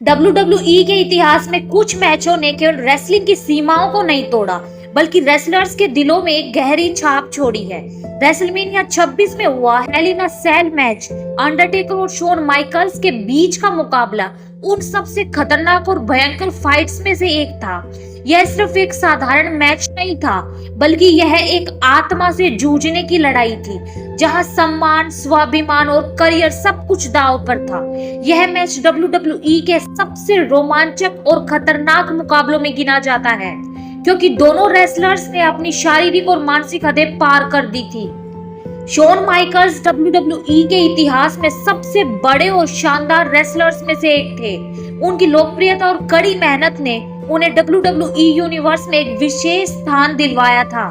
WWE के इतिहास में कुछ मैचों ने केवल रेसलिंग की सीमाओं को नहीं तोड़ा, बल्कि रेसलर्स के दिलों में एक गहरी छाप छोड़ी है। रेसलमेनिया 26 में हुआ हेल इन अ सेल मैच अंडरटेकर और शोन माइकल्स के बीच का मुकाबला उन सबसे खतरनाक और भयंकर फाइट्स में से एक था। यह सिर्फ एक साधारण मैच नहीं था, बल्कि यह एक आत्मा से जूझने की लड़ाई थी, जहां सम्मान, स्वाभिमान और करियर सब कुछ दांव पर था। यह मैच WWE के सबसे रोमांचक और खतरनाक मुकाबलों में गिना जाता है, क्योंकि दोनों रेसलर्स ने अपनी शारीरिक और मानसिक हदें पार कर दी थी। शोन माइकल्स WWE के इतिहास में सबसे बड़े और शानदार रेसलर्स में से एक थे। उनकी लोकप्रियता और कड़ी मेहनत ने उन्हें WWE यूनिवर्स में एक विशेष स्थान दिलवाया था।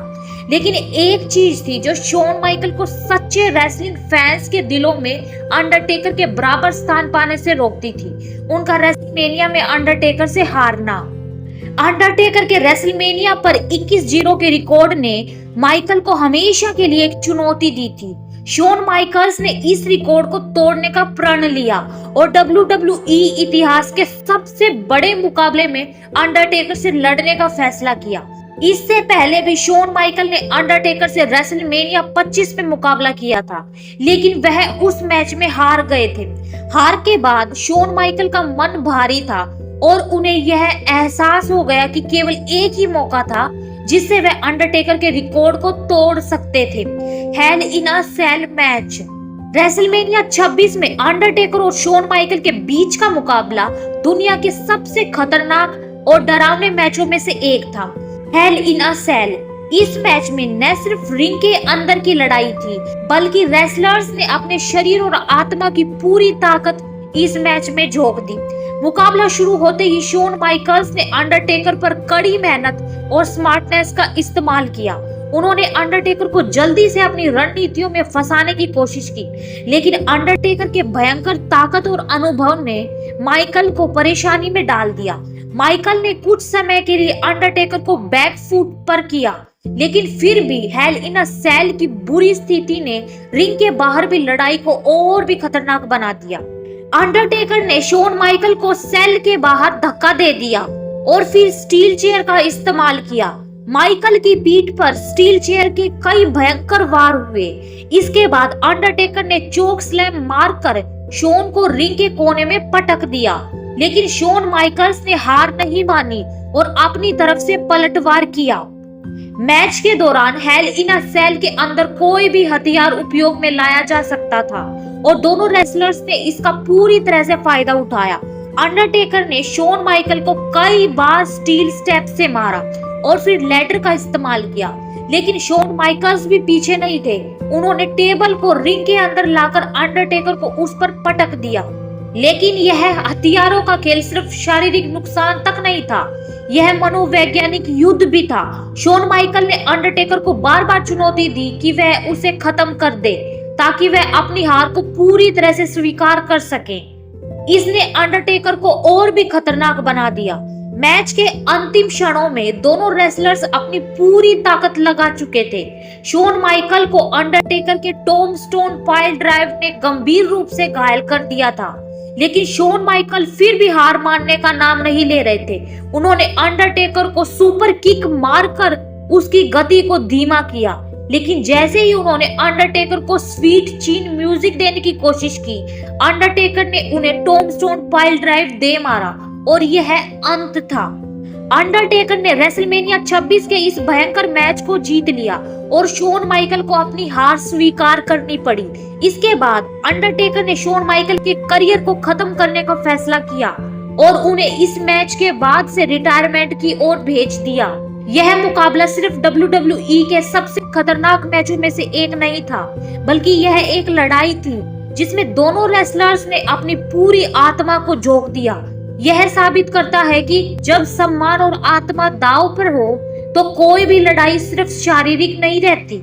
लेकिन एक चीज थी जो शोन माइकल को सच्चे रेसलिंग फैंस के दिलों में अंडरटेकर के बराबर स्थान पाने से रोकती थी, उनका रेसलमेनिया में अंडरटेकर से हारना। अंडरटेकर के रेसलमेनिया पर 21-0 के रिकॉर्ड ने माइकल को हमेशा के लिए एक चुनौती दी थी। शोन माइकल्स ने इस रिकॉर्ड को तोड़ने का प्रण लिया और WWE इतिहास के सबसे बड़े मुकाबले में अंडरटेकर से लड़ने का फैसला किया। इससे पहले भी शोन माइकल ने अंडरटेकर से रेसलमेनिया 25 में मुकाबला किया था, लेकिन वह उस मैच में हार गए थे। हार के बाद शोन माइकल का मन भारी था और उन्हें यह एहसास हो गया कि केवल एक ही मौका था जिससे वह अंडरटेकर के रिकॉर्ड को तोड़ सकते थे, हेल इन अ सेल मैच। रेसलमेनिया 26 में अंडरटेकर और शोन माइकल के बीच का मुकाबला दुनिया के सबसे खतरनाक और डरावने मैचों में से एक था, हेल इन अ सेल। इस मैच में न सिर्फ रिंग के अंदर की लड़ाई थी, बल्कि रेसलर्स ने अपने शरीर और आत्मा की पूरी ताकत इस मैच में झोंक दी। मुकाबला शुरू होते ही शोन माइकल्स ने अंडरटेकर पर कड़ी मेहनत और स्मार्टनेस का इस्तेमाल किया। उन्होंने अंडरटेकर को जल्दी से अपनी रणनीतियों में फंसाने की कोशिश की, लेकिन अंडरटेकर के भयंकर ताकत और अनुभव ने माइकल को परेशानी में डाल दिया। माइकल ने कुछ समय के लिए अंडरटेकर को बैक फुट पर किया, लेकिन फिर भी हेल इन अ सेल की बुरी स्थिति ने रिंग के बाहर भी लड़ाई को और भी खतरनाक बना दिया। अंडरटेकर ने शोन माइकल को सेल के बाहर धक्का दे दिया और फिर स्टील चेयर का इस्तेमाल किया। माइकल की पीठ पर स्टील चेयर के कई भयंकर वार हुए। इसके बाद अंडरटेकर ने चोक स्लैम मारकर शोन को रिंग के कोने में पटक दिया, लेकिन शोन माइकल्स ने हार नहीं मानी और अपनी तरफ से पलटवार किया। मैच के दौरान हेल इन अ सेल के अंदर कोई भी हथियार उपयोग में लाया जा सकता था और दोनों रेसलर्स ने इसका पूरी तरह से फायदा उठाया। अंडरटेकर ने शोन माइकल को कई बार स्टील स्टेप से मारा और फिर लैडर का इस्तेमाल किया, लेकिन शोन माइकल्स भी पीछे नहीं थे। उन्होंने टेबल को रिंग के अंदर लाकर अंडरटेकर को उस पर पटक दिया। लेकिन यह हथियारों का खेल सिर्फ शारीरिक नुकसान तक नहीं था, यह मनोवैज्ञानिक युद्ध भी था। शोन माइकल ने अंडरटेकर को बार बार चुनौती दी कि वह उसे खत्म कर दे, ताकि वह अपनी हार को पूरी तरह से स्वीकार कर सके। इसने अंडरटेकर को और भी खतरनाक बना दिया। मैच के अंतिम क्षणों में दोनों रेसलर्स अपनी पूरी ताकत लगा चुके थे। शोन माइकल को अंडरटेकर के टॉम्बस्टोन पाइल ड्राइव ने गंभीर रूप से घायल कर दिया था, लेकिन शोन माइकल फिर भी हार मानने का नाम नहीं ले रहे थे। उन्होंने अंडरटेकर को सुपर किक मारकर उसकी गति को धीमा किया, लेकिन जैसे ही उन्होंने अंडरटेकर को स्वीट चीन म्यूजिक देने की कोशिश की, अंडरटेकर ने उन्हें टॉम्बस्टोन पाइल ड्राइव दे मारा और यह अंत था। अंडरटेकर ने रेसलमेनिया 26 के इस भयंकर मैच को जीत लिया और शोन माइकल को अपनी हार स्वीकार करनी पड़ी। इसके बाद अंडरटेकर ने शोन माइकल के करियर को खत्म करने का फैसला किया और उन्हें इस मैच के बाद से रिटायरमेंट की ओर भेज दिया। यह मुकाबला सिर्फ WWE के सबसे खतरनाक मैचों में से एक नहीं था, बल्कि यह एक लड़ाई थी जिसमें दोनों रेसलर्स ने अपनी पूरी आत्मा को झोंक दिया। यह साबित करता है कि जब सम्मान और आत्मा दांव पर हो तो कोई भी लड़ाई सिर्फ शारीरिक नहीं रहती,